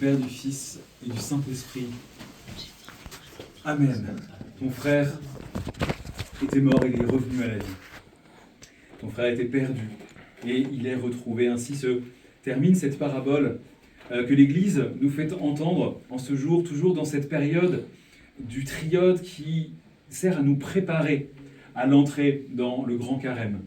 Père, du Fils et du Saint-Esprit. Amen. Ton frère était mort et il est revenu à la vie. Ton frère était perdu et il est retrouvé. Ainsi se termine cette parabole que l'Église nous fait entendre en ce jour, toujours dans cette période du triode qui sert à nous préparer à l'entrée dans le grand carême.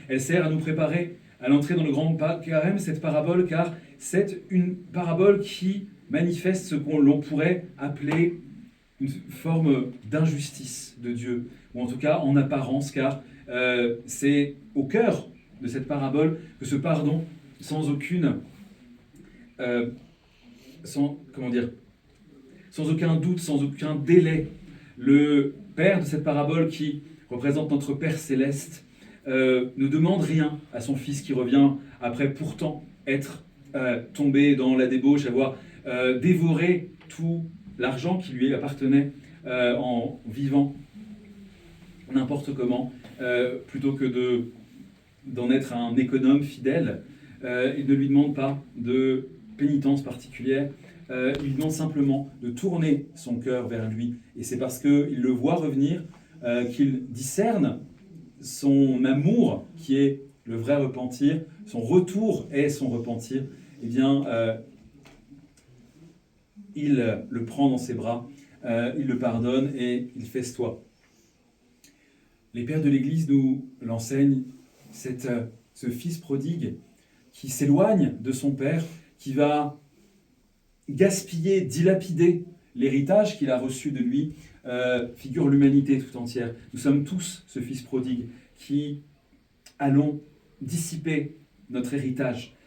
Elle sert à nous préparer à l'entrée dans le grand carême, cette parabole, car c'est une parabole qui manifeste ce qu'on pourrait appeler une forme d'injustice de Dieu, ou en tout cas en apparence, car c'est au cœur de cette parabole que ce pardon, sans aucun doute, sans aucun délai, le Père de cette parabole qui représente notre Père céleste, ne demande rien à son Fils qui revient après pourtant être tombé dans la débauche, avoir dévoré tout l'argent qui lui appartenait en vivant n'importe comment, plutôt que d'en être un économe fidèle. Il ne lui demande pas de pénitence particulière, il lui demande simplement de tourner son cœur vers lui. Et c'est parce qu'il le voit revenir qu'il discerne son amour qui est le vrai repentir, son retour est son repentir. Eh bien, il le prend dans ses bras, il le pardonne et il festoie. Les pères de l'Église nous l'enseignent, ce fils prodigue qui s'éloigne de son père, qui va gaspiller, dilapider l'héritage qu'il a reçu de lui, figure l'humanité tout entière. Nous sommes tous ce fils prodigue qui allons dissiper notre héritage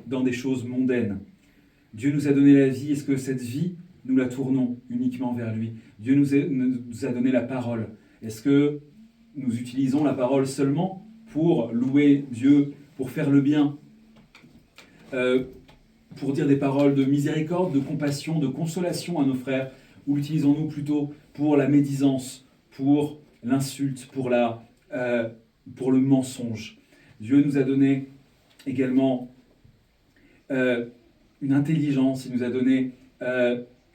dans des choses mondaines. Dieu nous a donné la vie, est-ce que cette vie, nous la tournons uniquement vers lui? Dieu nous a donné la parole. Est-ce que nous utilisons la parole seulement pour louer Dieu, pour faire le bien, pour dire des paroles de miséricorde, de compassion, de consolation à nos frères, ou l'utilisons-nous plutôt pour la médisance, pour l'insulte, pour le mensonge? Dieu nous a donné également une intelligence, il nous a donné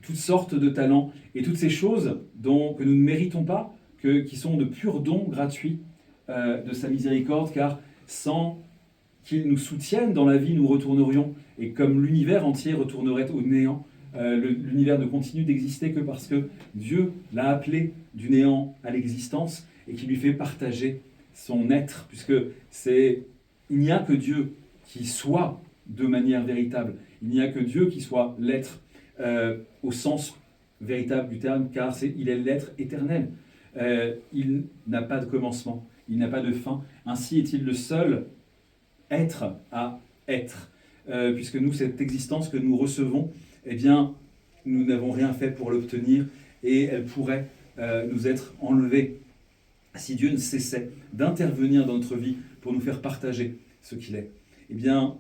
toutes sortes de talents, et toutes ces choses que nous ne méritons pas, qui sont de purs dons gratuits de sa miséricorde, car sans qu'il nous soutienne dans la vie, nous retournerions, et comme l'univers entier retournerait au néant. L'univers ne continue d'exister que parce que Dieu l'a appelé du néant à l'existence et qui lui fait partager son être, puisque il n'y a que Dieu qui soit de manière véritable. Il n'y a que Dieu qui soit l'être au sens véritable du terme, car il est l'être éternel. Il n'a pas de commencement, il n'a pas de fin. Ainsi est-il le seul être à être. Puisque nous, cette existence que nous recevons, eh bien, nous n'avons rien fait pour l'obtenir et elle pourrait nous être enlevée si Dieu ne cessait d'intervenir dans notre vie pour nous faire partager ce qu'il est. Eh bien,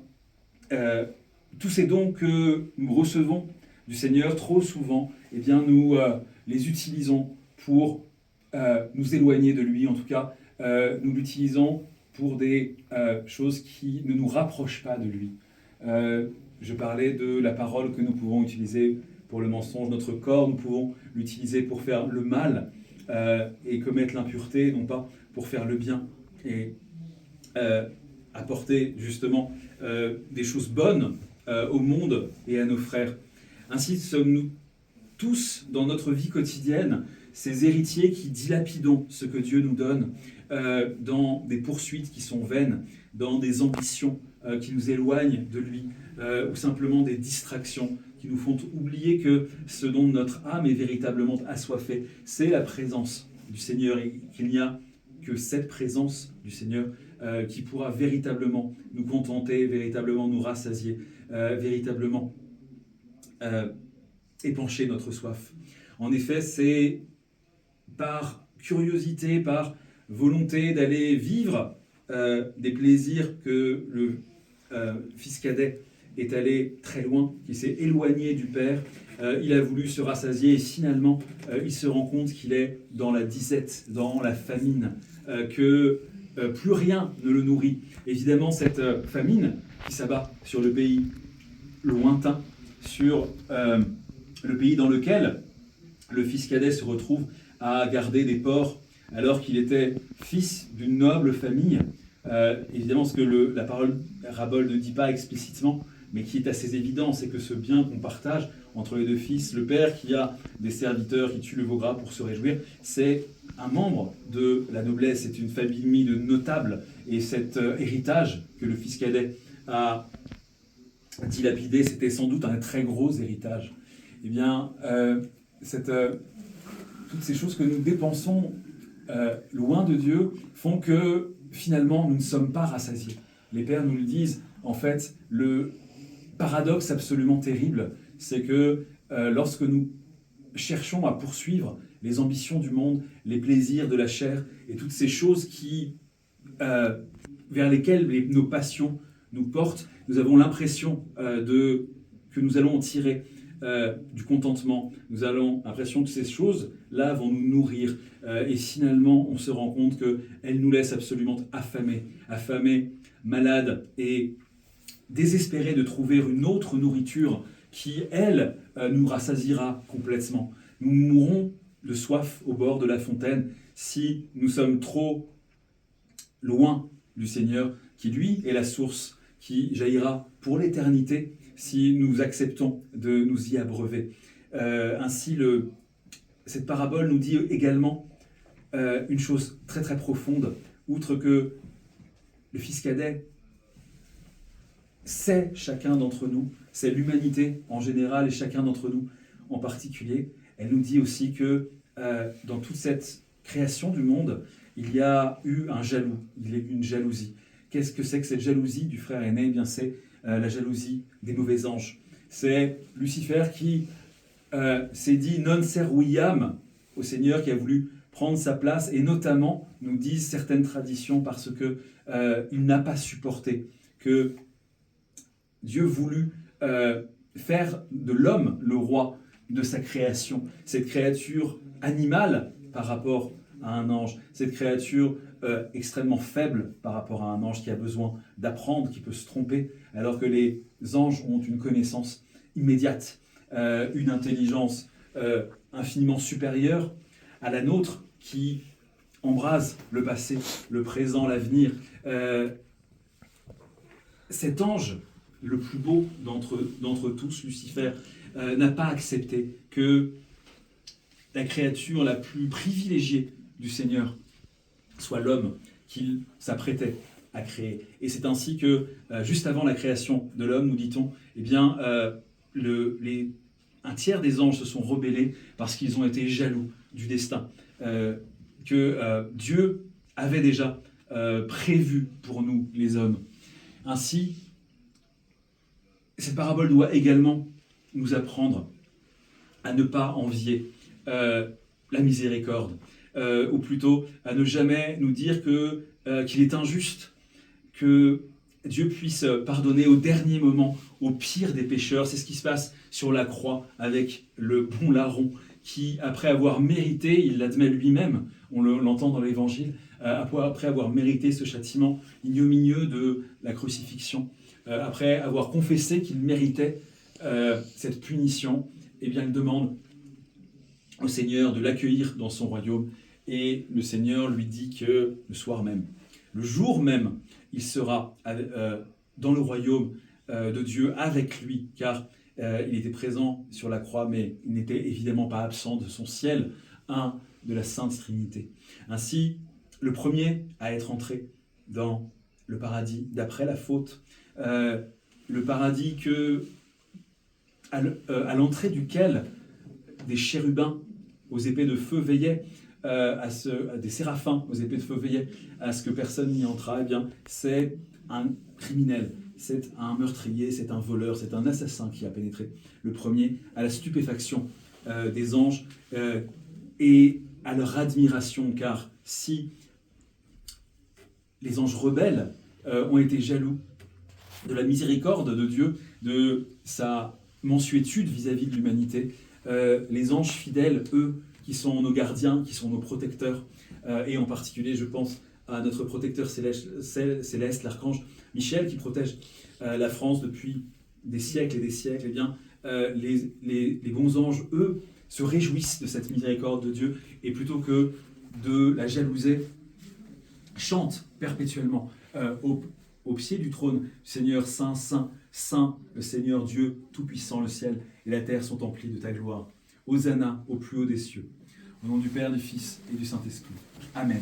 tous ces dons que nous recevons du Seigneur, trop souvent, eh bien, nous les utilisons pour nous éloigner de lui. En tout cas, nous l'utilisons pour des choses qui ne nous rapprochent pas de lui. Je parlais de la parole que nous pouvons utiliser pour le mensonge. Notre corps, nous pouvons l'utiliser pour faire le mal et commettre l'impureté, non pas pour faire le bien et apporter justement des choses bonnes au monde et à nos frères. Ainsi sommes-nous tous dans notre vie quotidienne ces héritiers qui dilapidons ce que Dieu nous donne dans des poursuites qui sont vaines, dans des ambitions qui nous éloignent de lui, ou simplement des distractions qui nous font oublier que ce dont notre âme est véritablement assoiffée, c'est la présence du Seigneur, et qu'il n'y a que cette présence du Seigneur qui pourra véritablement nous contenter, véritablement nous rassasier, véritablement épancher notre soif. En effet, c'est par curiosité, par volonté d'aller vivre des plaisirs que le fils cadet est allé très loin, qui s'est éloigné du Père. Il a voulu se rassasier et finalement, il se rend compte qu'il est dans la disette, dans la famine, que plus rien ne le nourrit. Évidemment, cette famine qui s'abat sur le pays lointain, sur le pays dans lequel le fils cadet se retrouve à garder des porcs alors qu'il était fils d'une noble famille. Évidemment, ce que la parabole ne dit pas explicitement, mais qui est assez évident, c'est que ce bien qu'on partage entre les deux fils, le père qui a des serviteurs qui tuent le veau gras pour se réjouir, c'est un membre de la noblesse, c'est une famille de notables, et cet héritage que le fils cadet a dilapidé, c'était sans doute un très gros héritage. Eh bien, toutes ces choses que nous dépensons loin de Dieu font que finalement nous ne sommes pas rassasiés. Les pères nous le disent. En fait, le paradoxe absolument terrible, c'est que lorsque nous cherchons à poursuivre les ambitions du monde, les plaisirs de la chair et toutes ces choses vers lesquelles nos passions nous portent, nous avons l'impression que nous allons en tirer du contentement. Nous avons l'impression que ces choses-là vont nous nourrir. Et finalement, on se rend compte qu'elles nous laissent absolument affamés, malades et désespérés de trouver une autre nourriture qui, elle, nous rassasiera complètement. Nous mourrons de soif au bord de la fontaine si nous sommes trop loin du Seigneur, qui lui est la source qui jaillira pour l'éternité si nous acceptons de nous y abreuver. Ainsi, cette parabole nous dit également une chose très très profonde, outre que le fils cadet, c'est chacun d'entre nous, c'est l'humanité en général et chacun d'entre nous en particulier. Elle nous dit aussi que dans toute cette création du monde, il y a eu un jaloux, il y a eu une jalousie. Qu'est-ce que c'est que cette jalousie du frère aîné ? Eh bien, c'est la jalousie des mauvais anges. C'est Lucifer qui s'est dit non serviam au Seigneur, qui a voulu prendre sa place, et notamment, nous disent certaines traditions, parce que il n'a pas supporté que Dieu voulut faire de l'homme le roi de sa création, cette créature animale par rapport à un ange, cette créature extrêmement faible par rapport à un ange qui a besoin d'apprendre, qui peut se tromper, alors que les anges ont une connaissance immédiate, une intelligence infiniment supérieure à la nôtre, qui embrase le passé, le présent, l'avenir. Cet ange, le plus beau d'entre tous, Lucifer, n'a pas accepté que la créature la plus privilégiée du Seigneur soit l'homme qu'il s'apprêtait à créer. Et c'est ainsi que, juste avant la création de l'homme, nous dit-on, eh bien, un tiers des anges se sont rebellés parce qu'ils ont été jaloux du destin que Dieu avait déjà prévu pour nous, les hommes. Ainsi, cette parabole doit également nous apprendre à ne pas envier la miséricorde, ou plutôt à ne jamais nous dire qu'il est injuste que Dieu puisse pardonner au dernier moment, au pire des pécheurs. C'est ce qui se passe sur la croix avec le bon larron qui, après avoir mérité, il l'admet lui-même, on l'entend dans l'Évangile, après avoir mérité ce châtiment ignominieux de la crucifixion, après avoir confessé qu'il méritait cette punition, eh bien, il demande au Seigneur de l'accueillir dans son royaume. Et le Seigneur lui dit que le soir même, le jour même, il sera dans le royaume de Dieu avec lui, car il était présent sur la croix, mais il n'était évidemment pas absent de son ciel, un de la Sainte Trinité. Ainsi, le premier à être entré dans le paradis d'après la faute, le paradis à l'entrée duquel des chérubins aux épées de feu veillaient, des séraphins aux épées de feu veillaient à ce que personne n'y entra, eh bien, c'est un criminel, c'est un meurtrier, c'est un voleur, c'est un assassin qui a pénétré. Le premier, à la stupéfaction des anges et à leur admiration, car si les anges rebelles ont été jaloux de la miséricorde de Dieu, de sa mansuétude vis-à-vis de l'humanité, les anges fidèles, eux, qui sont nos gardiens, qui sont nos protecteurs, et en particulier, je pense à notre protecteur céleste, l'archange Michel, qui protège la France depuis des siècles et des siècles, eh bien, les bons anges, eux, se réjouissent de cette miséricorde de Dieu, et plutôt que de la jalouser, chantent perpétuellement au pied du trône, Seigneur Saint, Saint, Saint, le Seigneur Dieu Tout-Puissant, le ciel et la terre sont emplis de ta gloire. Hosanna au plus haut des cieux. Au nom du Père, du Fils et du Saint-Esprit. Amen.